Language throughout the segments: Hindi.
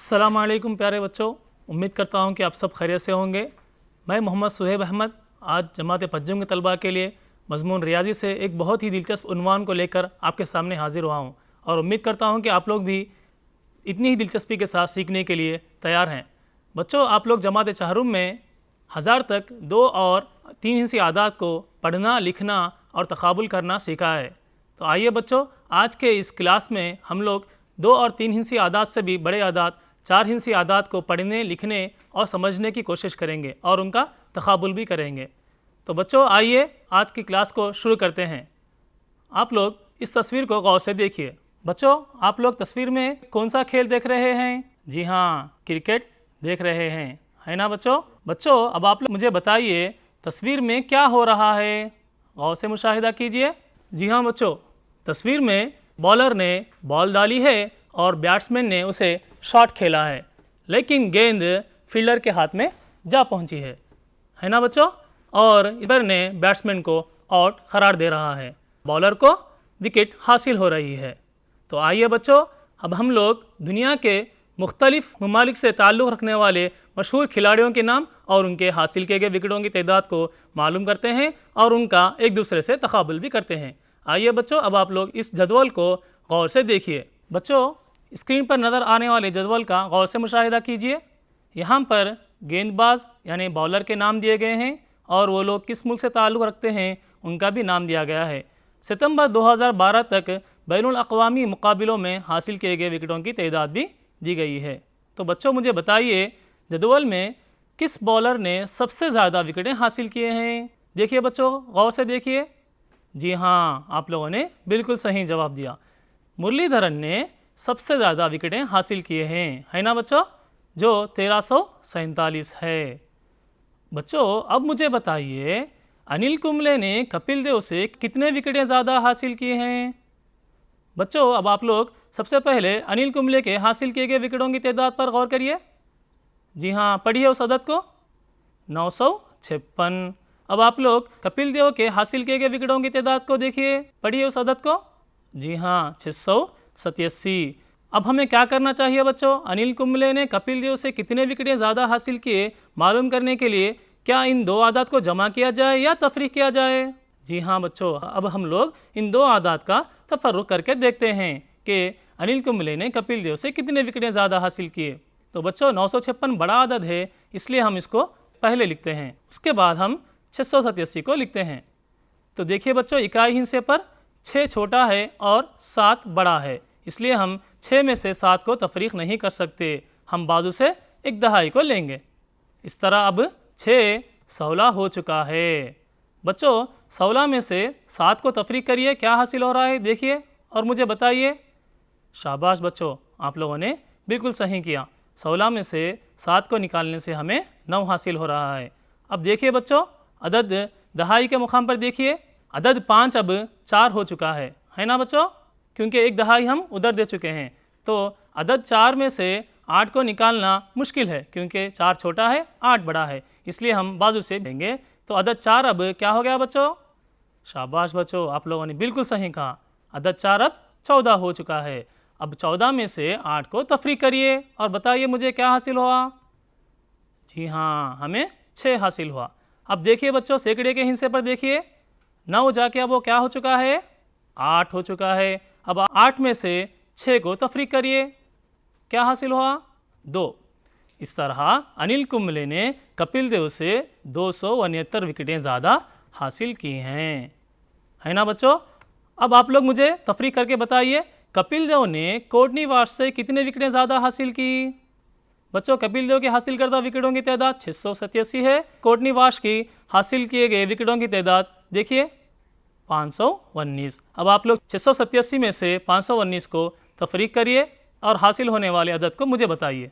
अस्सलाम वालेकुम प्यारे बच्चों, उम्मीद करता हूँ कि आप सब खैरियत से होंगे। मैं मोहम्मद सुहेब अहमद आज जमात पंजम के तलबा के लिए मज़मून रियाजी से एक बहुत ही दिलचस्प उन्वान को लेकर आपके सामने हाजिर हुआ हूँ और उम्मीद करता हूँ कि आप लोग भी इतनी ही दिलचस्पी के साथ सीखने के लिए तैयार हैं। बच्चों, आप लोग जमात चाहरुम में 1000 तक 2 और 3 हिस्सी आदात को पढ़ना, लिखना और तक़ाबुल करना सीखा है। तो आइए बच्चों, आज के इस क्लास में हम लोग 2 और 3 हिस्सी आदात से भी बड़े आदात 4 हिस्सी आदात को पढ़ने, लिखने और समझने की कोशिश करेंगे और उनका तक़ाबुल भी करेंगे। तो बच्चों, आइए आज की क्लास को शुरू करते हैं। आप लोग इस तस्वीर को गौर से देखिए। बच्चों, आप लोग तस्वीर में कौन सा खेल देख रहे हैं? जी हाँ, क्रिकेट देख रहे हैं, है ना बच्चों? बच्चों, अब आप लोग मुझे बताइए तस्वीर में क्या हो रहा है? गौर से मुशाहिदा कीजिए। जी हाँ बच्चों, तस्वीर में बॉलर ने बॉल डाली है और बैट्समैन ने उसे शॉट खेला है, लेकिन गेंद फील्डर के हाथ में जा पहुंची है ना बच्चों? और इधर ने बैट्समैन को आउट करार दे रहा है, बॉलर को विकेट हासिल हो रही है। तो आइए बच्चों, अब हम लोग दुनिया के मुख्तलिफ ममालिक से ताल्लुक़ रखने वाले मशहूर खिलाड़ियों के नाम और उनके हासिल किए गए विकेटों की तादाद को मालूम करते हैं और उनका एक दूसरे से तक़ाबुल भी करते हैं। आइए बच्चों, अब आप लोग इस जदवल को गौर से देखिए। बच्चों, स्क्रीन पर नज़र आने वाले जदवल का गौर से मुशाहिदा कीजिए। यहाँ पर गेंदबाज यानी बॉलर के नाम दिए गए हैं और वो लोग किस मुल्क से ताल्लुक़ रखते हैं उनका भी नाम दिया गया है। सितंबर 2012 तक बैनुल अक़वामी मुकाबलों में हासिल किए गए विकेटों की तादाद भी दी गई है। तो बच्चों, मुझे बताइए जदवल में किस बॉलर ने सबसे ज़्यादा विकेटें हासिल किए हैं? देखिए बच्चों, गौर से देखिए। जी हाँ, आप लोगों ने बिल्कुल सही जवाब दिया। मुरलीधरन ने सबसे ज़्यादा विकेटें हासिल किए हैं, है ना बच्चों, जो 1347 है। बच्चों, अब मुझे बताइए अनिल कुंबले ने कपिल देव से कितने विकेटें ज़्यादा हासिल किए हैं? बच्चों, अब आप लोग सबसे पहले अनिल कुंबले के हासिल किए गए विकेटों की तादाद पर गौर करिए। जी हाँ, पढ़िए उस अदद को, 956। अब आप लोग कपिल देव के हासिल किए गए विकेटों की तादाद को देखिए, पढ़िए उस अदद को। जी हाँ, 687। अब हमें क्या करना चाहिए बच्चों? अनिल कुंबले ने कपिल देव से कितने विकेटें ज़्यादा हासिल किए मालूम करने के लिए क्या इन 2 आदात को जमा किया जाए या तफरीक किया जाए? जी हाँ बच्चों, अब हम लोग इन 2 आदात का तफर्रुक करके देखते हैं कि अनिल कुंबले ने कपिल देव से कितने विकेटें ज़्यादा हासिल किए। तो बच्चों, 956 बड़ा आदद है, इसलिए हम इसको पहले लिखते हैं, उसके बाद हम 687 को लिखते हैं। तो देखिए बच्चों, इकाई हिस्से पर 6 छोटा है और 7 बड़ा है, इसलिए हम 6 में से 7 को तफरीक नहीं कर सकते, हम बाजू से एक दहाई को लेंगे। इस तरह अब 6 16 हो चुका है। बच्चों, 16 में से 7 को तफरीक करिए, क्या हासिल हो रहा है देखिए और मुझे बताइए। शाबाश बच्चों, आप लोगों ने बिल्कुल सही किया। 16 में से 7 को निकालने से हमें 9 हासिल हो रहा है। अब देखिए बच्चों, अदद दहाई के मुकाम पर देखिए, अदद 5 अब 4 हो चुका है ना बच्चों, क्योंकि एक दहाई हम उधर दे चुके हैं। तो अदद 4 में से 8 को निकालना मुश्किल है, क्योंकि 4 छोटा है 8 बड़ा है, इसलिए हम बाजू से देंगे। तो अदद 4 अब क्या हो गया बच्चों? शाबाश बच्चों, आप लोगों ने बिल्कुल सही कहा। अदद 4 अब 14 हो चुका है। अब 14 में से 8 को तफरीक करिए और बताइए मुझे क्या हासिल हुआ? जी हाँ, हमें 6 हासिल हुआ। अब देखिए बच्चों, सैकड़े के हिस्से पर देखिए, 9 जाके अब वो क्या हो चुका है? 8 हो चुका है। अब 8 में से 6 को तफरीक करिए, क्या हासिल हुआ? 2। इस तरह अनिल कुंबले ने कपिल देव से 269 विकेटें ज़्यादा हासिल की हैं, है ना बच्चों? अब आप लोग मुझे तफरीक करके बताइए, कपिल देव ने कोटनी वाश से कितने विकेटें ज़्यादा हासिल की? बच्चों, कपिल देव के हासिल करदा विकेटों की तादाद 687 है। कोटनी वाश की हासिल किए गए विकेटों की तादाद देखिए 519। अब आप लोग 687 में से 519 को तफरीक करिए और हासिल होने वाले अदद को मुझे बताइए।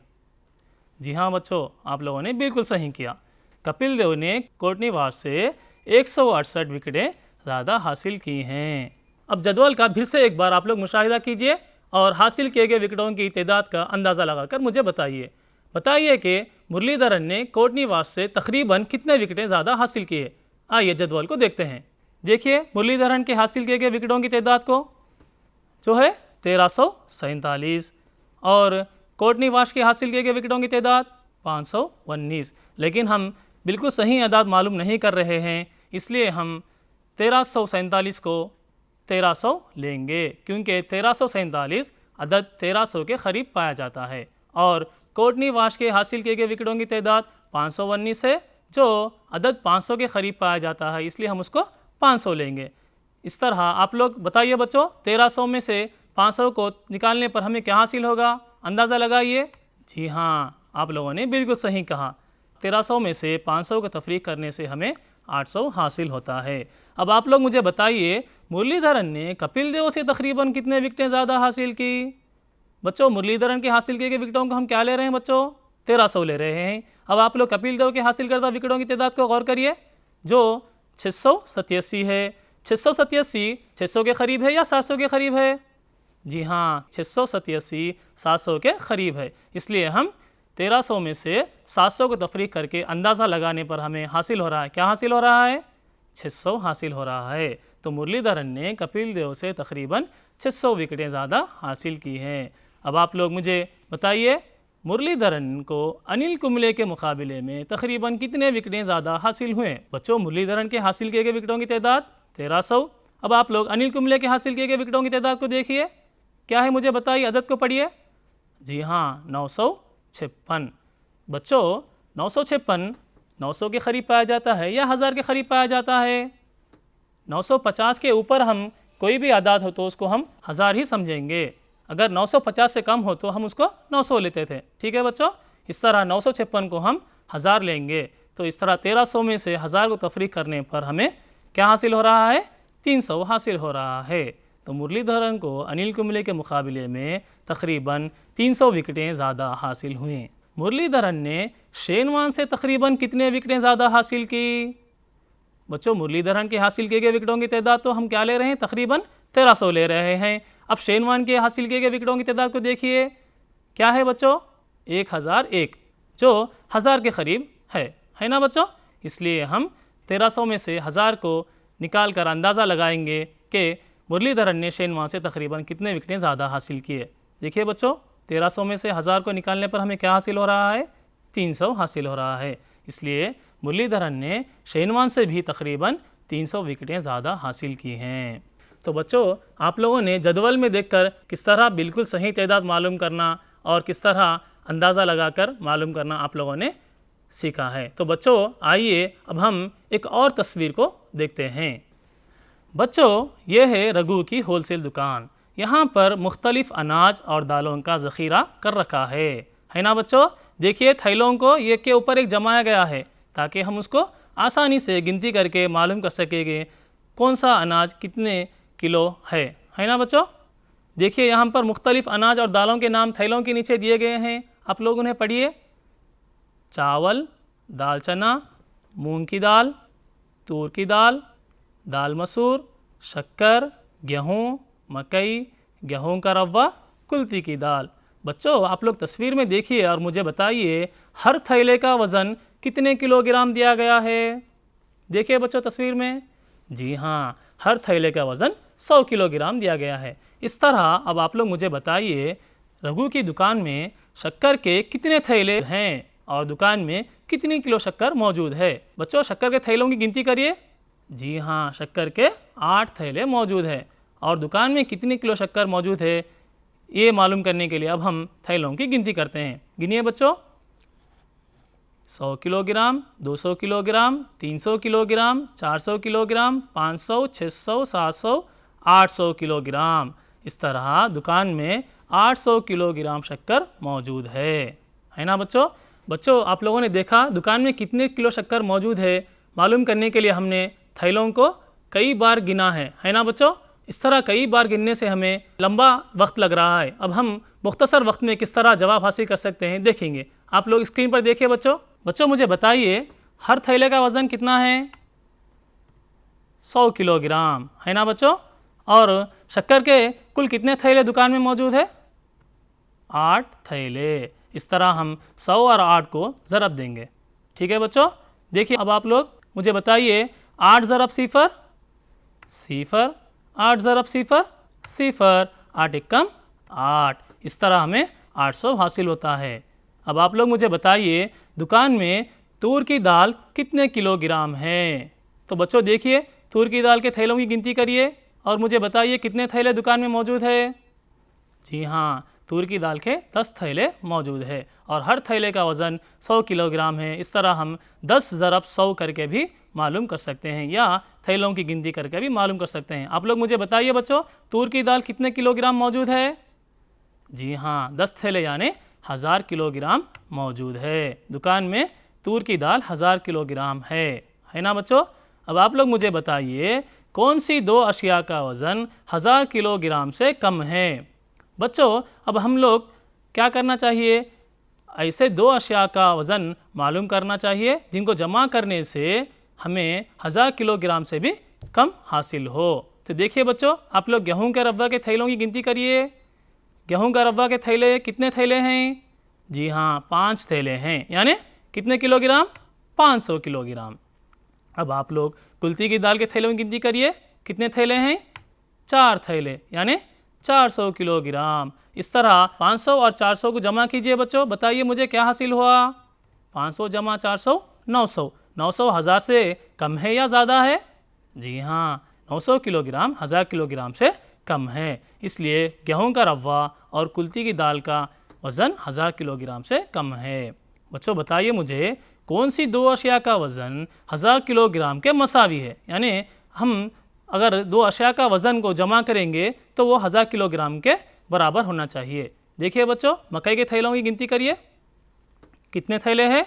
जी हाँ बच्चों, आप लोगों ने बिल्कुल सही किया। कपिल देव ने कोटनी वाश से 168 विकेटें ज़्यादा हासिल की हैं। अब जदवल का फिर से एक बार आप लोग मुशाहिदा कीजिए और हासिल किए गए विकेटों की तादाद का अंदाज़ा लगाकर मुझे बताइए कि मुरलीधरन ने कोटनी वाश से तकरीबन कितने विकेटें ज़्यादा हासिल किए। आइए जदवल को देखते हैं। देखिए मुरलीधरन के हासिल किए गए विकेटों की तादाद को, जो है 1347, और कोर्टनी वाश के हासिल किए गए विकेटों की तादाद 519। लेकिन हम बिल्कुल सही अदाद मालूम नहीं कर रहे हैं, इसलिए हम 1347 को 1300 लेंगे, क्योंकि 1347 अदद 1300 के करीब पाया जाता है और कोर्टनी वाश के हासिल किए गए विकेटों की तादाद 519 है, जो अदद 500 के करीब पाया जाता है, इसलिए हम उसको 500 लेंगे। इस तरह आप लोग बताइए बच्चों, 1300 में से 500 को निकालने पर हमें क्या हासिल होगा, अंदाज़ा लगाइए। जी हाँ, आप लोगों ने बिल्कुल सही कहा। 1300 में से 500 को तफरीक करने से हमें 800 हासिल होता है। अब आप लोग मुझे बताइए, मुरलीधरन ने कपिल देव से तकरीबन कितने विकेटें ज़्यादा हासिल की। बच्चों, मुरलीधरन के हासिल किए गए विकेटों को हम क्या ले रहे हैं बच्चों, 1300 ले रहे हैं। अब आप लोग कपिल देव के हासिल करदा विकेटों की तादाद को गौर करिए, जो 687 है। 687 600 के करीब है या 700 के करीब है? जी हाँ, 687 700 के करीब है, इसलिए हम 1300 में से 700 को तफरीक करके अंदाज़ा लगाने पर हमें हासिल हो रहा है, क्या हासिल हो रहा है, 600 हासिल हो रहा है। तो मुरलीधरन ने कपिल देव से तकरीबन 600 विकेटें ज़्यादा हासिल की हैं। अब आप लोग मुझे बताइए, मुरलीधरन को अनिल कुंबले के मुकाबले में तकरीबन कितने विकेटें ज़्यादा हासिल हुए। बच्चों, मुरलीधरन के हासिल किए गए विकेटों की तादाद 1300। अब आप लोग अनिल कुंबले के हासिल किए गए विकेटों की तादाद को देखिए, क्या है मुझे बताइए, अदद को पढ़िए। जी हाँ, 956। बच्चों, 956 900 के करीब पाया जाता है या 1000 के करीब पाया जाता है। 950 के ऊपर हम कोई भी आदाद हो तो उसको हम 1000 ही समझेंगे, अगर 950 से कम हो तो हम उसको 900 लेते थे। ठीक है बच्चों, इस तरह 956 को हम 1000 लेंगे। तो इस तरह 1300 में से 1000 को तफरीक करने पर हमें क्या हासिल हो रहा है, 300 हासिल हो रहा है। तो मुरलीधरन को अनिल कुंबले के मुकाबले में तकरीबन 300 विकेटें ज़्यादा हासिल हुई। मुरलीधरन ने शेन वॉर्न से तकरीबन कितने विकेटें ज़्यादा हासिल की। बच्चों, मुरलीधरन के हासिल किए गए विकेटों की तादाद तो हम क्या ले रहे हैं, तकरीबन 1300 ले रहे हैं। अब शेन वॉर्न के हासिल किए गए विकेटों की तादाद को देखिए, क्या है बच्चों, 1001, जो 1000 के करीब है ना बच्चों। इसलिए हम 1300 में से 1000 को निकाल कर अंदाज़ा लगाएंगे कि मुरलीधरन ने शेन वॉर्न से तकरीबन कितने विकेटें ज़्यादा हासिल किए। देखिए बच्चों, 1300 में से 1000 को निकालने पर हमें क्या हासिल हो रहा है, 300 हासिल हो रहा है। इसलिए मुरलीधरन ने शेन वॉर्न से भी तकरीबन 300 विकेटें ज़्यादा हासिल की हैं। तो बच्चों, आप लोगों ने जदवल में देखकर किस तरह बिल्कुल सही तादाद मालूम करना और किस तरह अंदाज़ा लगाकर मालूम करना आप लोगों ने सीखा है। तो बच्चों, आइए अब हम एक और तस्वीर को देखते हैं। बच्चों, ये है रघु की होलसेल दुकान। यहाँ पर मुख्तलिफ अनाज और दालों का ज़ख़ीरा कर रखा है ना बच्चों। देखिए, थैलों को एक के ऊपर एक जमाया गया है ताकि हम उसको आसानी से गिनती करके मालूम कर सकेंगे कौन सा अनाज कितने किलो है ना बच्चों। देखिए, यहाँ पर मुख्तलिफ अनाज और दालों के नाम थैलों के नीचे दिए गए हैं, आप लोग उन्हें पढ़िए। चावल, दाल चना, मूंग की दाल, तूर की दाल, दाल मसूर, शक्कर, गेहूँ, मकई, गेहूँ का रवा, कुल्थी की दाल। बच्चों, आप लोग तस्वीर में देखिए और मुझे बताइए हर थैले का वज़न कितने किलोग्राम दिया गया है। देखिए बच्चों तस्वीर में, जी हाँ, हर थैले का वज़न 100 किलोग्राम दिया गया है। इस तरह अब आप लोग मुझे बताइए, रघु की दुकान में शक्कर के कितने थैले हैं और दुकान में कितनी किलो शक्कर मौजूद है। बच्चों, शक्कर के थैलों की गिनती करिए। जी हाँ, शक्कर के 8 थैले मौजूद है और दुकान में कितनी किलो शक्कर मौजूद है ये मालूम करने के लिए अब हम थैलों की गिनती करते हैं। गिनिए बच्चों, 100 kilogram, 200 kilogram, 300 kilogram, 400 kilogram, 500, 600, 700, 800 kilogram. इस तरह दुकान में 800 किलोग्राम शक्कर मौजूद है ना बच्चों। बच्चों, आप लोगों ने देखा दुकान में कितने किलो शक्कर मौजूद है मालूम करने के लिए हमने थैलों को कई बार गिना है ना बच्चों। इस तरह कई बार गिनने से हमें लंबा वक्त लग रहा है। अब हम मुख्तसर वक्त में किस तरह जवाब हासिल कर सकते हैं देखेंगे। आप लोग स्क्रीन पर देखिए बच्चों मुझे बताइए हर थैले का वज़न कितना है, 100 किलोग्राम है ना बच्चों। और शक्कर के कुल कितने थैले दुकान में मौजूद है, 8 थैले। इस तरह हम 100 और 8 को ज़रब देंगे। ठीक है बच्चों, देखिए अब आप लोग मुझे बताइए 8 ज़रब 0 8 ज़रब 0 8 एकम 8। इस तरह हमें 800 हासिल होता है। अब आप लोग मुझे बताइए दुकान में तूर की दाल कितने किलोग्राम है। तो बच्चों देखिए तूर की दाल के थैलों की गिनती करिए और मुझे बताइए कितने थैले दुकान में मौजूद है। जी हाँ, तूर की दाल के 10 थैले मौजूद है और हर थैले का वज़न 100 किलोग्राम है। इस तरह हम 10 ज़रब 100 करके भी मालूम कर सकते हैं या थैलों की गिनती करके भी मालूम कर सकते हैं। आप लोग मुझे बताइए बच्चों तूर की दाल कितने किलोग्राम मौजूद है। जी हाँ, 10 थैले यानी 1000 किलोग्राम मौजूद है। दुकान में तूर की दाल 1000 किलोग्राम है ना बच्चों। अब आप लोग मुझे बताइए कौन सी दो अशिया का वज़न 1000 किलोग्राम से कम है। बच्चों अब हम लोग क्या करना चाहिए, ऐसे दो अशिया का वज़न मालूम करना चाहिए जिनको जमा करने से हमें 1000 किलोग्राम से भी कम हासिल हो। तो देखिए बच्चों आप लोग गेहूं के रवा के थैलों की गिनती करिए। गेहूं का रवा के थैले कितने थैले हैं। जी हाँ, 5 थैले हैं यानी कितने किलोग्राम, 500 किलोग्राम। अब आप लोग कुल्थी की दाल के थैलों की गिनती करिए, कितने थैले हैं, 4 थैले यानी 400 किलोग्राम। इस तरह 500 और 400 को जमा कीजिए बच्चों, बताइए मुझे क्या हासिल हुआ। 500 जमा 400 900। 900 1000 से कम है या ज़्यादा है। जी हाँ, 900 किलोग्राम 1000 किलोग्राम से कम है। इसलिए गेहूं का रवा और कुल्थी की दाल का वज़न 1000 किलोग्राम से कम है। बच्चों बताइए मुझे कौन सी दो अशिया का वज़न 1000 किलोग्राम के मसावी है। यानी हम अगर दो अशिया का वज़न को जमा करेंगे तो वो 1000 किलोग्राम के बराबर होना चाहिए। देखिए बच्चों मकई के थैलों की गिनती करिए, कितने थैले हैं,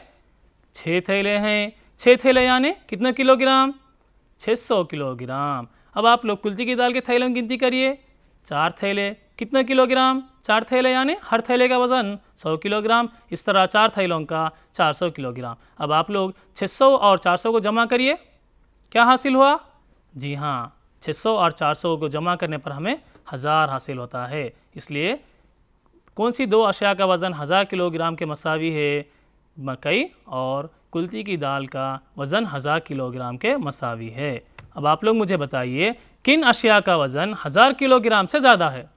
6 थैले हैं। 6 थैले यानी कितने किलोग्राम, 600 किलोग्राम। अब आप लोग कुल्थी की दाल के थैलों की गिनती करिए, 4 थैले, कितने किलोग्राम, 4 थैले यानी हर थैले का वज़न 100 किलोग्राम। इस तरह 4 थैलों का 400 किलोग्राम। अब आप लोग 600 और 400 को जमा करिए, क्या हासिल हुआ। जी हाँ, 600 और 400 को जमा करने पर हमें 1000 हासिल होता है। इसलिए कौन सी दो अशिया का वज़न 1000 किलोग्राम के मसावी है, मकई और कुल्थी की दाल का वज़न 1000 किलोग्राम के मसावी है। अब आप लोग मुझे बताइए किन अशिया का वज़न 1000 किलोग्राम से ज़्यादा है।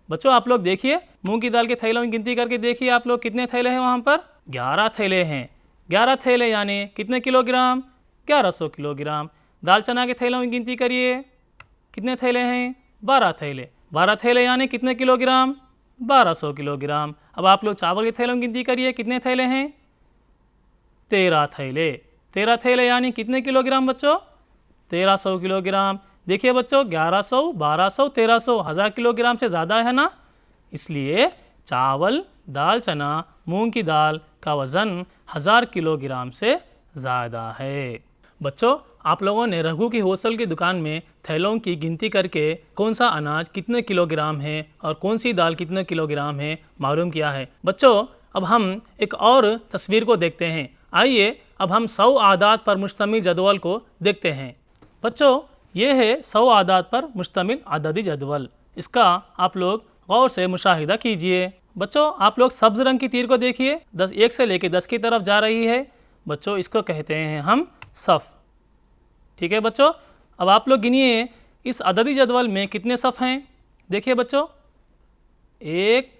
बच्चों आप लोग देखिए मूंग की दाल के थैलों की गिनती करके देखिए आप लोग कितने थैले हैं वहाँ पर, 11 थैले हैं। 11 थैले यानी कितने किलोग्राम, 1100 किलोग्राम। दाल चना के थैलों की गिनती करिए, कितने थैले हैं, 12 थैले। 12 थैले यानी कितने किलोग्राम, 1200 किलोग्राम। अब आप लोग चावल के थैलों की गिनती करिए, कितने थैले हैं, 13 थैले। 13 थैले यानी कितने किलोग्राम बच्चों, 1300 किलोग्राम। देखिए बच्चों 1100, 1200, 1300 1000 किलोग्राम से ज़्यादा है ना। इसलिए चावल, दाल चना, मूंग की दाल का वज़न 1000 किलोग्राम से ज़्यादा है। बच्चों आप लोगों ने रघु की होलसेल की दुकान में थैलों की गिनती करके कौन सा अनाज कितने किलोग्राम है और कौन सी दाल कितने किलोग्राम है मालूम किया है। बच्चों अब हम एक और तस्वीर को देखते हैं। आइए अब हम 100 आदाद पर मुश्तमिल जदवल को देखते हैं। बच्चों ये है 100 आदाद पर मुश्तमिल अददी जदवल। इसका आप लोग गौर से मुशाहिदा कीजिए। बच्चों आप लोग सब्ज़ रंग की तीर को देखिए, 1 से लेकर 10 की तरफ जा रही है। बच्चों इसको कहते हैं हम सफ़। ठीक है बच्चों, अब आप लोग गिनिए इस अददी जदवल में कितने सफ़ हैं। देखिए बच्चों 1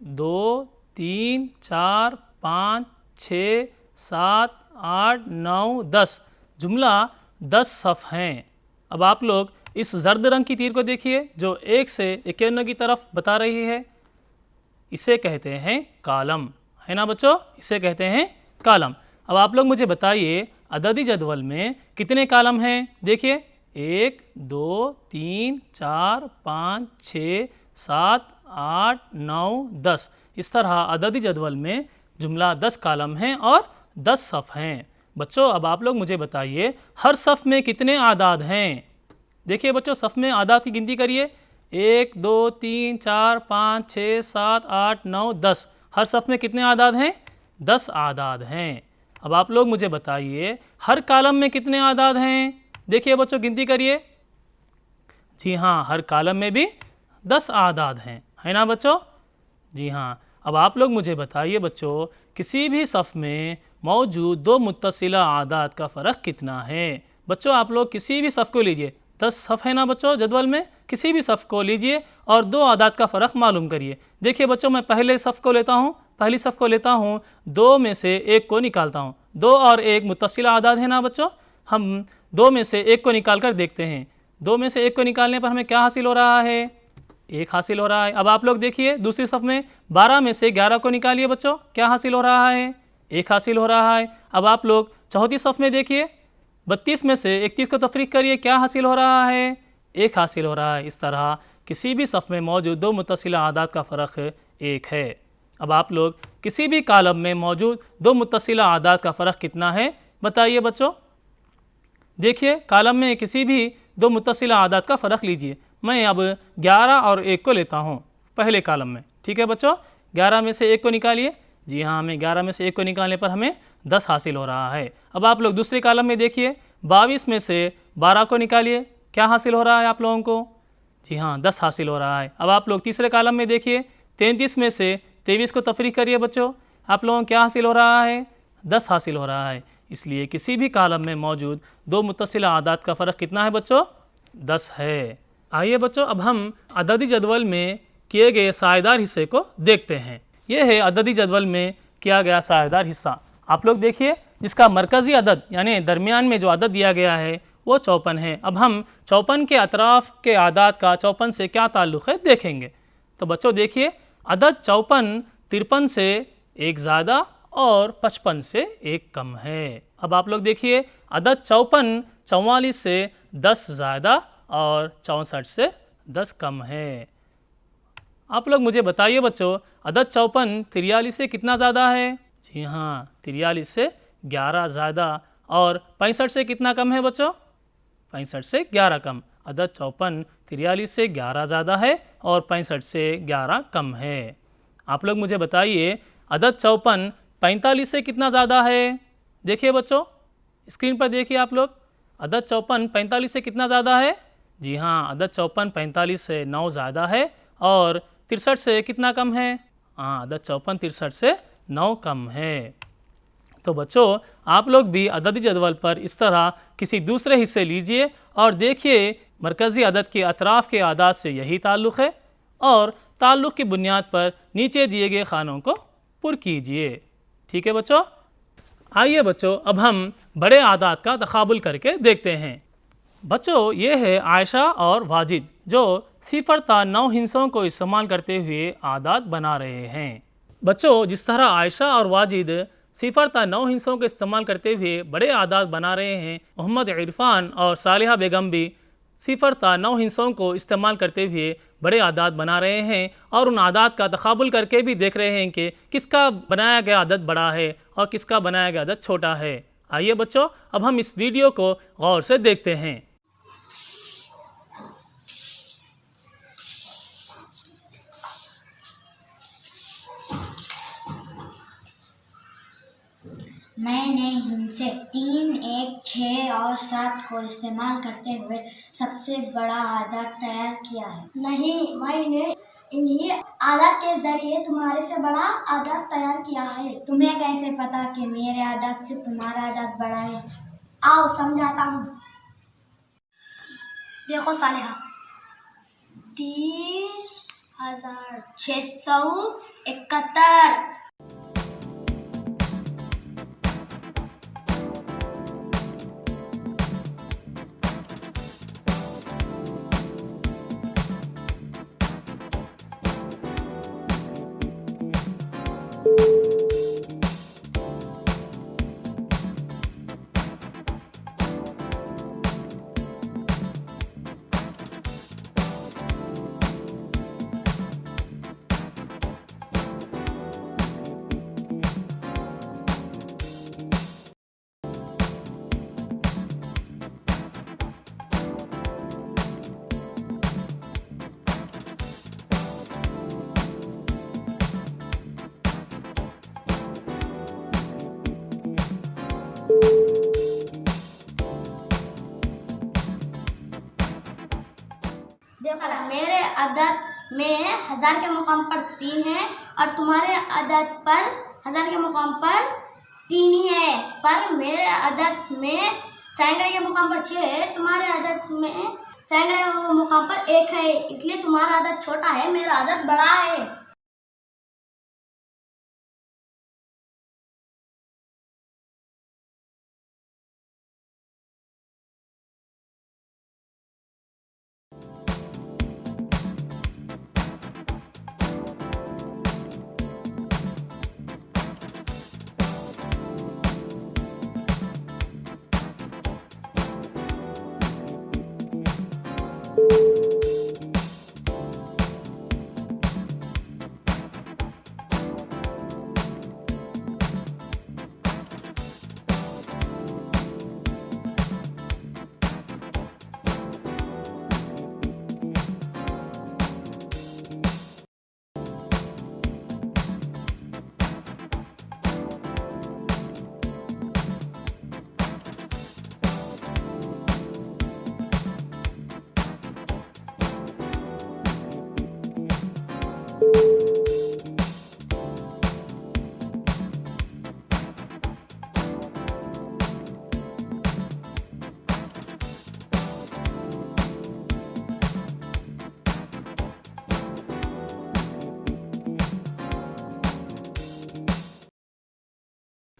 2 3 4 5 6 7 8 9 10 जुमला 10 सफ़ हैं। अब आप लोग इस जर्द रंग की तीर को देखिए जो 1 से 51 की तरफ बता रही है, इसे कहते हैं कालम, है ना बच्चों, इसे कहते हैं कालम। अब आप लोग मुझे बताइए अददी जदवल में कितने कालम हैं। देखिए 1 2 3 4 5 6 7 8 9 10। इस तरह अददी जदवल में जुमला 10 कालम हैं और 10 सफ़ हैं। बच्चों अब आप लोग मुझे बताइए हर सफ़ में कितने आदाद हैं। देखिए बच्चों सफ़ में आदाद की गिनती करिए, 1 2 3 4 5 6 7 8 9 10। हर सफ़ में कितने आदाद हैं, 10 आदाद हैं। अब आप लोग मुझे बताइए हर कालम में कितने आदाद हैं। देखिए बच्चों गिनती करिए, जी हाँ हर कालम में भी 10 आदाद हैं, है ना बच्चों। जी हाँ, अब आप लोग मुझे बताइए बच्चों किसी भी सफ़ में मौजूद 2 मुत्तसिला आदाद का फ़र्क कितना है। बच्चों आप लोग किसी भी सफ़ को लीजिए, 10 सफ़ है ना बच्चों जदवल में, किसी भी सफ़ को लीजिए और दो आदाद का फ़र्क मालूम करिए। देखिए बच्चों, मैं पहली सफ़ को लेता हूँ, दो में से एक को निकालता हूँ। दो और एक मुत्तसिल आदाद है ना बच्चों, हम दो में से एक को निकाल कर देखते हैं। दो में से एक को निकालने पर हमें क्या हासिल हो रहा है? एक हासिल हो रहा है। अब आप लोग देखिए दूसरी सफ़ में 12 में से 11 को निकालिए बच्चों, क्या हासिल हो रहा है? एक हासिल हो रहा है। अब आप लोग चौथी सफ़ में देखिए, 32 में से 31 को तफरीक करिए, क्या हासिल हो रहा है? एक हासिल हो रहा है। इस तरह किसी भी सफ़ में मौजूद दो मुत्तसिल आदाद का फ़र्क एक है। अब आप लोग किसी भी कॉलम में मौजूद दो मुत्तसिल आदाद का फ़र्क कितना है बताइए बच्चों। देखिए कॉलम में किसी भी दो मुत्तसिल आदाद का फ़र्क लीजिए। मैं अब 11 और 1 को लेता हूँ पहले कॉलम में, ठीक है बच्चों। 11 में से 1 को निकालिए। जी हाँ, हमें 11 में से 1 को निकालने पर हमें 10 हासिल हो रहा है। अब आप लोग दूसरे कॉलम में देखिए, 22 में से 12 को निकालिए, क्या हासिल हो रहा है आप लोगों को? जी हाँ, 10 हासिल हो रहा है। अब आप लोग तीसरे कॉलम में देखिए, 33 में से 23 को तफरीक करिए बच्चों, आप लोगों को क्या हासिल हो रहा है? 10 हासिल हो रहा है। इसलिए किसी भी कॉलम में मौजूद दो मुत्तसिल आदाद का फ़र्क कितना है बच्चों? 10 है। आइए बच्चों, अब हम अददी जदवल में किए गए सायेदार हिस्से को देखते हैं। यह है अददी जदवल में किया गया सायेदार हिस्सा। आप लोग देखिए, जिसका मरकज़ी अदद यानी दरमियान में जो अदद दिया गया है वो 54 है। अब हम 54 के अतराफ़ के आदाद का 54 से क्या ताल्लुक़ है देखेंगे। तो बच्चों देखिए, अदद 54 53 से एक ज़्यादा और 55 से एक कम है। अब आप लोग देखिए, अदद 54 44 से 10 ज़्यादा और 64 से 10 कम है। आप लोग मुझे बताइए बच्चों, अदद 54 43 से कितना ज़्यादा है? जी हाँ, 43 से 11 ज़्यादा और 65 से कितना कम है बच्चों? 65 से 11 कम। अदद 54 43 से 11 ज़्यादा है और 65 से 11 कम है। आप लोग मुझे बताइए, अदद 54 45 से कितना ज़्यादा है? देखिए बच्चों, स्क्रीन पर देखिए आप लोग, अदद 54 45 से कितना ज़्यादा है? जी हाँ, अदद 54 45 से 9 ज़्यादा है और 63 से कितना कम है? हाँ, अदद 54 63 से 9 कम है। तो बच्चों, आप लोग भी अददी जदवल पर इस तरह किसी दूसरे हिस्से लीजिए और देखिए मरकज़ी अदद के अतराफ़ के आदाद से यही ताल्लुक़ है और ताल्लुक़ की बुनियाद पर नीचे दिए गए खानों को पुर कीजिए। ठीक है बच्चों। आइए बच्चों, अब हम बड़े आदाद का तक़ाबुल करके देखते हैं। बच्चों, ये है आयशा और वाजिद जो 0 ता 9 हिस्सों को इस्तेमाल करते हुए आदाद बना रहे हैं। बच्चों, जिस तरह आयशा और वाजिद 0 ता 9 हिस्सों को इस्तेमाल करते हुए बड़े आदाद बना रहे हैं, मोहम्मद इरफान और सालिहा बेगम भी 0 ता 9 हिस्सों को इस्तेमाल करते हुए बड़े आदाद बना रहे हैं और उन आदाद का तक़ाबुल करके भी देख रहे हैं कि किसका बनाया गया आदद बड़ा है और किसका बनाया गया आदद छोटा है। आइए बच्चों, अब हम इस वीडियो को गौर से देखते हैं। मैंने इनसे 3, 1, 6 और 7 को इस्तेमाल करते हुए सबसे बड़ा आदद तैयार किया है। नहीं, मैंने इन्हीं आदत के जरिए तुम्हारे से बड़ा आदत तैयार किया है। तुम्हें कैसे पता कि मेरे आदत से तुम्हारा आदत बड़ा है? आओ समझाता हूँ। देखो सालिहा, 3671। देखो, मेरे अदद में 1000 के मुकाम पर 3 है और तुम्हारे अदद पर 1000 के मुकाम पर 3 ही है, पर मेरे अदद में सैकड़े के मुकाम पर 6 है, तुम्हारे अदद में सैकड़े मुकाम पर एक है, इसलिए तुम्हारा आदत छोटा है, मेरा आदत बड़ा है।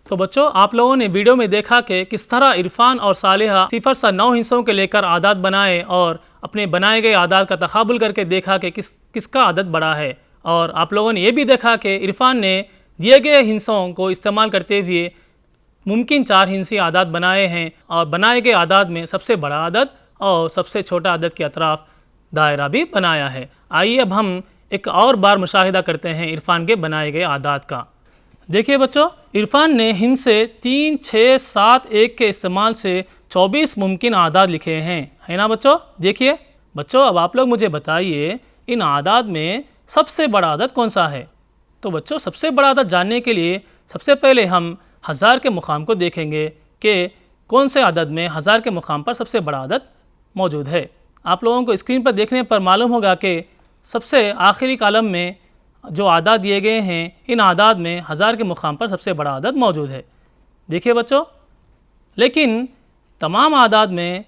तो बच्चों, आप लोगों ने वीडियो में देखा कि किस तरह इरफान और सालिहा 0 से 9 हिस्सों के लेकर आदात बनाए और अपने बनाए गए आदात का तकाबुल करके देखा कि किसका आदत बड़ा है। और आप लोगों ने यह भी देखा कि इरफान ने दिए गए हिस्सों को इस्तेमाल करते हुए मुमकिन 4 हिस्सी आदात बनाए हैं और बनाए गए आदात में सबसे बड़ा आदत और सबसे छोटा आदत के अतराफ दायरा भी बनाया है। आइए अब हम एक और बार मुशाहिदा करते हैं इरफान के बनाए गए आदात का। देखिए बच्चों, इरफान ने हिंसे 3, 6, 7, 1 के इस्तेमाल से 24 मुमकिन आदात लिखे हैं, है ना बच्चों। देखिए बच्चों, अब आप लोग मुझे बताइए इन आदात में सबसे बड़ा आदत कौन सा है। तो बच्चों, सबसे बड़ा आदत जानने के लिए सबसे पहले हम 1000 के मुकाम को देखेंगे कि कौन से आदत में 1000 के मुकाम पर सबसे बड़ा आदत मौजूद है। आप लोगों को स्क्रीन पर देखने पर मालूम होगा कि सबसे आखिरी कॉलम में जो आदात दिए गए हैं, इन आदात में 1000 के मुकाम पर सबसे बड़ा आदत मौजूद है। देखिए बच्चों, लेकिन तमाम आदात में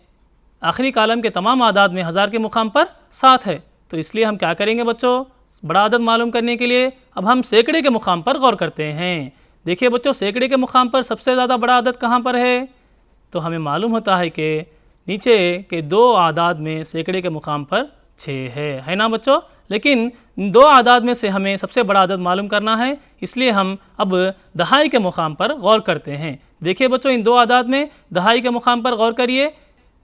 आखिरी कॉलम के तमाम आदात में 1000 के मुकाम पर 7 है। तो इसलिए हम क्या करेंगे बच्चों, बड़ा आदत मालूम करने के लिए अब हम सैकड़े के मुकाम पर गौर करते हैं। देखिए बच्चों, सैकड़े के मुकाम पर सबसे ज़्यादा बड़ा आदत कहाँ पर है। तो हमें मालूम होता है कि नीचे के 2 आदात में सैकड़े के मुकाम पर 6 है ना बच्चों। लेकिन 2 आदात में से हमें सबसे बड़ा आदत मालूम करना है, इसलिए हम अब दहाई के मुकाम पर गौर करते हैं। देखिए बच्चों, इन 2 आदात में दहाई के मुकाम पर गौर करिए।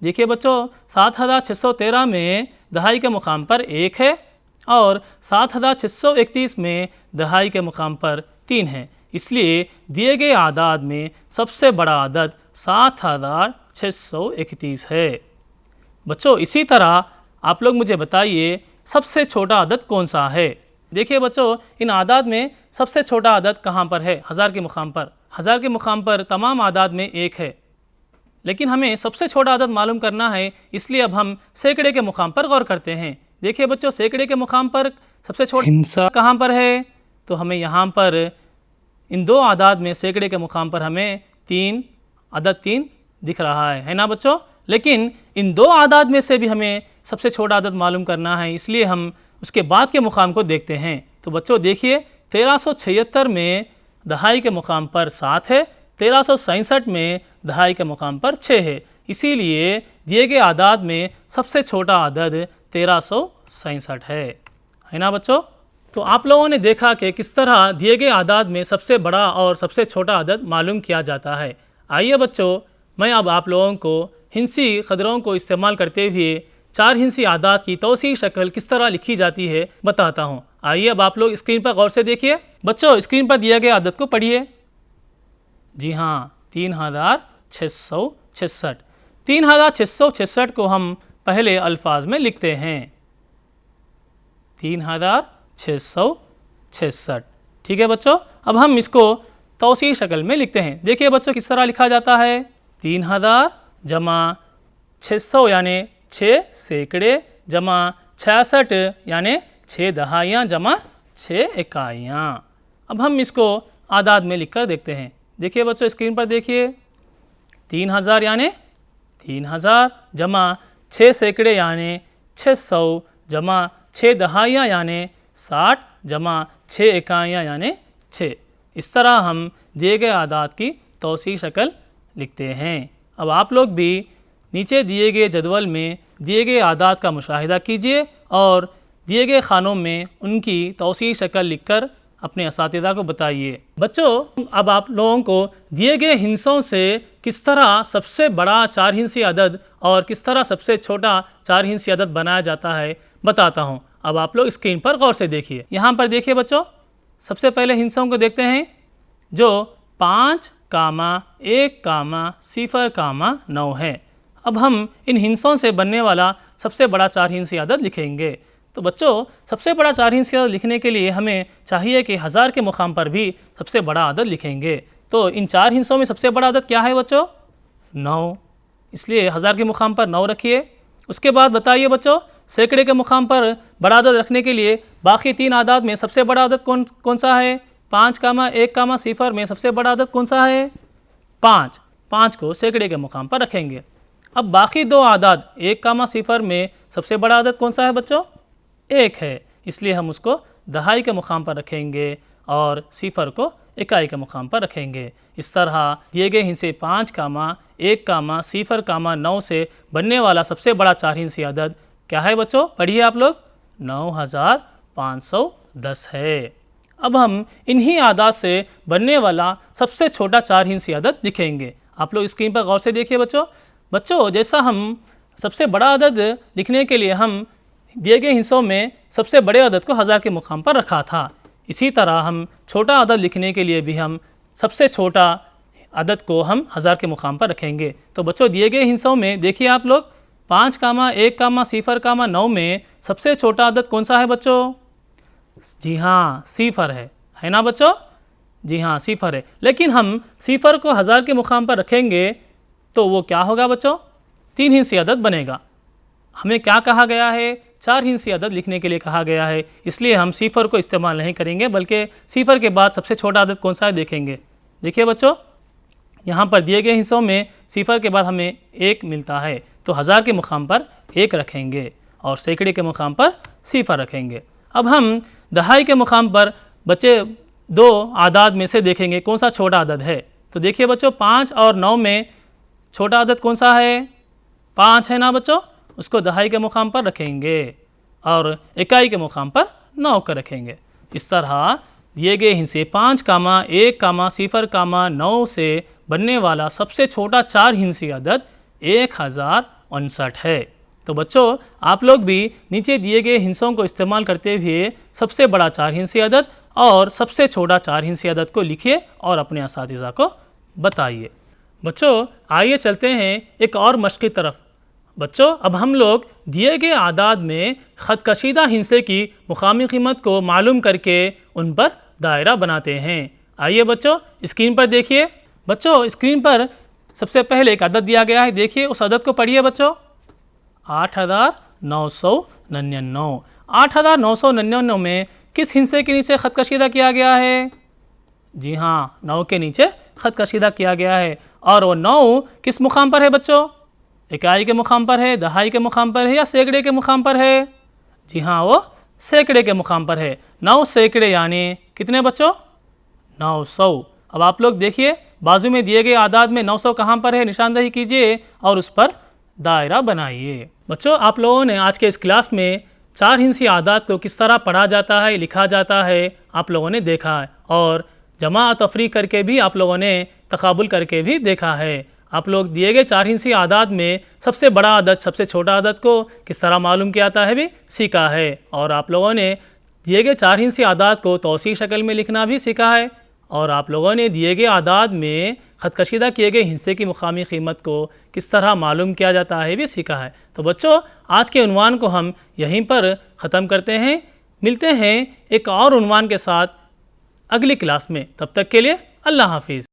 देखिए बच्चों, 7613 में दहाई के मुकाम पर 1 है और 7631 में दहाई के मुकाम पर 3 है। इसलिए दिए गए आदात में सबसे बड़ा आदत 7631 है। बच्चों, इसी तरह आप लोग मुझे बताइए सबसे छोटा आदत कौन सा है। देखिए बच्चों, इन आदात में सबसे छोटा आदत कहाँ पर है। 1000 के मुकाम पर, 1000 के मुकाम पर तमाम आदात में 1 है, लेकिन हमें सबसे छोटा आदत मालूम करना है, इसलिए अब हम सैकड़े के मुकाम पर गौर करते हैं। देखिए बच्चों, सैकड़े के मुकाम पर सबसे छोटा हिस्सा कहाँ पर है। तो हमें यहाँ पर इन 2 आदात में सैकड़े के मुकाम पर हमें 3 दिख रहा है ना बच्चों। लेकिन इन 2 आदात में से भी हमें सबसे छोटा आदत मालूम करना है, इसलिए हम उसके बाद के मुकाम को देखते हैं। तो बच्चों देखिए, 1376 में दहाई के मुकाम पर 7 है, 1367 में दहाई के मुकाम पर 6 है। इसीलिए दिए गए आदात में सबसे छोटा आदत 1367 है ना बच्चों। तो आप लोगों ने देखा कि किस तरह दिए गए आदात में सबसे बड़ा और सबसे छोटा आदत मालूम किया जाता है। आइए बच्चों, मैं अब आप लोगों को हिंसी कदरों को इस्तेमाल करते हुए 4 हिंसी आदात की तौसीक शक्ल किस तरह लिखी जाती है बताता हूँ। आइए अब आप लोग स्क्रीन पर गौर से देखिए। बच्चों, स्क्रीन पर दिया गया आदत को पढ़िए। जी हाँ, 3666। 3666 को हम पहले अल्फाज में लिखते हैं 3666। ठीक है बच्चों, अब हम इसको तौसीक शक्ल में लिखते हैं। देखिए बच्चों, किस तरह लिखा जाता है। 3000 जमा 600 यानी 6 सैकड़े जमा 66 यानी 6 दहाइयाँ जमा 6 इकाइयाँ। अब हम इसको आदाद में लिखकर देखते हैं। देखिए बच्चों, स्क्रीन पर देखिए, 3000 यानी 3000 जमा 6 सैकड़े यानी 600 जमा 6 दहाइयाँ यानी 60 जमा 6 इकाइयाँ यानी 6। इस तरह हम दिए गए आदाद की तौसीक शक्ल लिखते हैं। अब आप लोग भी नीचे दिए गए जदवल में दिए गए आदाद का मुशाहिदा कीजिए और दिए गए खानों में उनकी तौसीक शक्ल लिखकर अपने असातिज़ा को बताइए। बच्चों, अब आप लोगों को दिए गए हिस्सों से किस तरह सबसे बड़ा 4 हिस्सी अदद और किस तरह सबसे छोटा 4 हिस्सी अदद बनाया जाता है बताता हूँ। अब आप लोग स्क्रीन पर गौर से देखिए। यहाँ पर देखिए बच्चों, सबसे पहले हिस्सों को देखते हैं जो 5, 1, 0, 9 है। अब हम इन हिस्सों से बनने वाला सबसे बड़ा 4 हिस्सी अदद लिखेंगे। तो बच्चों, सबसे बड़ा 4 हिस्सी अदद लिखने के लिए हमें चाहिए कि 1000 के मुकाम पर भी सबसे बड़ा अदद लिखेंगे। तो इन 4 हिस्सों में सबसे बड़ा अदद क्या है बच्चों? 9। इसलिए 1000 के मुकाम पर 9 रखिए। उसके बाद बताइए बच्चों, सैकड़े के मुकाम पर बड़ा अदद रखने के लिए बाकी 3 आदाद में सबसे बड़ा अदद कौन सा है? 5, 1, 0 में सबसे बड़ा अदद कौन सा है? 5। 5 को सैकड़े के मुकाम पर रखेंगे। अब बाकी 2 आदाद 1, 0 में सबसे बड़ा अदद कौन सा है बच्चों? 1 है। इसलिए हम उसको दहाई के मुकाम पर रखेंगे और 0 को इकाई के मुकाम पर रखेंगे। इस तरह दिए गए हिस्से 5, 1, 0, 9 से बनने वाला सबसे बड़ा 4 हिस्सी अदद क्या है बच्चों? पढ़िए आप लोग, 9510 है। अब हम इन्हीं आदाद से बनने वाला सबसे छोटा 4 हिस्सी अदद लिखेंगे। आप लोग स्क्रीन पर गौर से देखिए बच्चों, जैसा हम सबसे बड़ा अदद लिखने के लिए हम दिए गए हिस्सों में सबसे बड़े अदद को 1000 के मुकाम पर रखा था, इसी तरह हम छोटा अदद लिखने के लिए भी हम सबसे छोटा अदद को हम 1000 के मुकाम पर रखेंगे। तो बच्चों, दिए गए हिस्सों में देखिए आप लोग, 5, 1, 0, 9 में सबसे छोटा अदद कौन सा है बच्चों? जी हाँ, 0 है ना बच्चों? जी हाँ, 0 है। लेकिन हम 0 को 1000 के मुकाम पर रखेंगे तो वो क्या होगा बच्चों? 3 हिस्सी अदद बनेगा। हमें क्या कहा गया है? 4 हिस्सी अदद लिखने के लिए कहा गया है। इसलिए हम 0 को इस्तेमाल नहीं करेंगे, बल्कि 0 के बाद सबसे छोटा अदद कौन सा है देखेंगे। देखिए बच्चों, यहाँ पर दिए गए हिस्सों में 0 के बाद हमें 1 मिलता है, तो 1000 के मुकाम पर 1 रखेंगे और सैकड़े के मुकाम पर 0 रखेंगे। अब हम दहाई के मुकाम पर बचे 2 आदाद में से देखेंगे कौन सा छोटा अदद है। तो देखिए बच्चों, 5 और 9 में छोटा अदद कौन सा है? 5 है ना बच्चों? उसको दहाई के मुकाम पर रखेंगे और इकाई के मुकाम पर 9 का रखेंगे। इस तरह दिए गए हिस्से 5, 1, 0, 9 से बनने वाला सबसे छोटा 4 हिस्सी अदद 1059 है। तो बच्चों, आप लोग भी नीचे दिए गए हिस्सों को इस्तेमाल करते हुए सबसे बड़ा 4 हिस्सी अदद और सबसे छोटा 4 हिस्सी अदद को लिखिए और अपने असातिज़ा को बताइए। बच्चों, आइए चलते हैं एक और मश्क की तरफ। बच्चों, अब हम लोग दिए गए आदाद में ख़त कशीदा हिस्से की मुकामी कीमत को मालूम करके उन पर दायरा बनाते हैं। आइए बच्चों, स्क्रीन पर देखिए। बच्चों, स्क्रीन पर सबसे पहले एक अदद दिया गया है, देखिए उस अदद को पढ़िए बच्चों, 8999। 8999 में किस हिस्से के नीचे ख़त कशीदा किया गया है? जी हाँ, 9 के नीचे ख़त कशीदा किया गया है। और वो 9 किस मुकाम पर है बच्चों? इकाई के मुकाम पर है, दहाई के मुकाम पर है या सैकड़े के मुकाम पर है? जी हाँ, वो सैकड़े के मुकाम पर है। 9 सैकड़े यानी कितने बच्चों? 900। अब आप लोग देखिए, बाजू में दिए गए आदाद में 900 कहाँ पर है निशानदही कीजिए और उस पर दायरा बनाइए। बच्चों, आप लोगों ने आज के इस क्लास में 4 हिस्सी आदाद को किस तरह पढ़ा जाता है, लिखा जाता है, आप लोगों ने देखा है और जमा तफरी करके भी आप लोगों ने तकाबुल करके भी देखा है। आप लोग दिए गए 4 हिस्सी आदाद में सबसे बड़ा अदद सबसे छोटा अदद को किस तरह मालूम किया जाता है भी सीखा है और आप लोगों ने दिए गए 4 हिस्सी आदाद को तौसीक शक्ल में लिखना भी सीखा है और आप लोगों ने दिए गए आदाद में ख़त कशीदा किए गए हिस्से की मुकामी कीमत को किस तरह मालूम किया जाता है भी सीखा है। तो बच्चों, आज के उन्वान को हम यहीं पर ख़त्म करते हैं। मिलते हैं एक और उन्वान के साथ अगली क्लास में। तब तक के लिए अल्लाह हाफिज़।